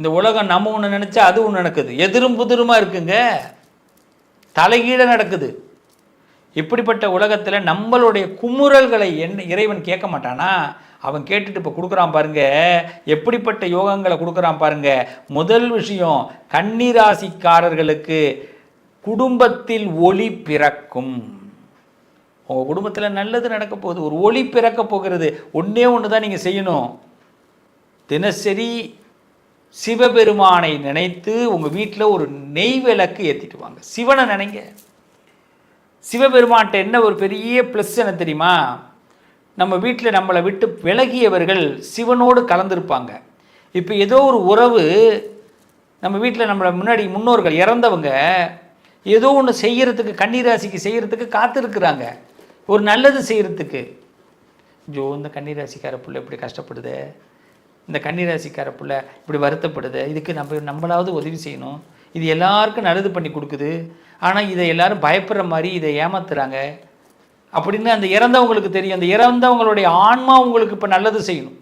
இந்த உலகம் நம்ம ஒன்று நினச்சா அது ஒன்று நடக்குது. எதிரும் புதிருமாக இருக்குங்க, தலைகீழ நடக்குது. இப்படிப்பட்ட உலகத்தில் நம்மளுடைய குமுறல்களை இறைவன் கேட்க மாட்டானா? அவன் கேட்டுட்டு இப்போ கொடுக்குறான் பாருங்க, எப்படிப்பட்ட யோகங்களை கொடுக்குறான் பாருங்க. முதல் விஷயம், கன்னிராசிக்காரர்களுக்கு குடும்பத்தில் ஒளி பிறக்கும். உங்கள் குடும்பத்தில் நல்லது நடக்க போகுது, ஒரு ஒளி பிறக்க போகிறது. ஒன்றே ஒன்று தான் நீங்கள் செய்யணும். தினசரி சிவபெருமானை நினைத்து உங்கள் வீட்டில் ஒரு நெய் விளக்கு ஏற்றிட்டு வாங்க. சிவனை நினைங்க. சிவபெருமான்கிட்ட என்ன ஒரு பெரிய ப்ளஸ் என்ன தெரியுமா? நம்ம வீட்டில் நம்மளை விட்டு விலகியவர்கள் சிவனோடு கலந்துருப்பாங்க. இப்போ ஏதோ ஒரு உறவு நம்ம வீட்டில் நம்மளை முன்னாடி முன்னோர்கள் இறந்தவங்க ஏதோ ஒன்று செய்கிறதுக்கு, கன்னிராசிக்கு செய்கிறதுக்கு காத்திருக்கிறாங்க, ஒரு நல்லது செய்கிறதுக்கு. ஜோ, இந்த கன்னிராசிக்கார பிள்ளை இப்படி கஷ்டப்படுது, இந்த கன்னிராசிக்கார பிள்ளை இப்படி வருத்தப்படுது, இதுக்கு நம்மளாவது உதவி செய்யணும், இது எல்லாருக்கும் நல்லது பண்ணி கொடுக்குது, ஆனால் இதை எல்லாரும் பயப்படுற மாதிரி இதை ஏமாத்துறாங்க அப்படின்னு அந்த இறந்தவங்களுக்கு தெரியும். அந்த இறந்தவங்களுடைய ஆன்மா உங்களுக்கு இப்போ நல்லது செய்யணும்.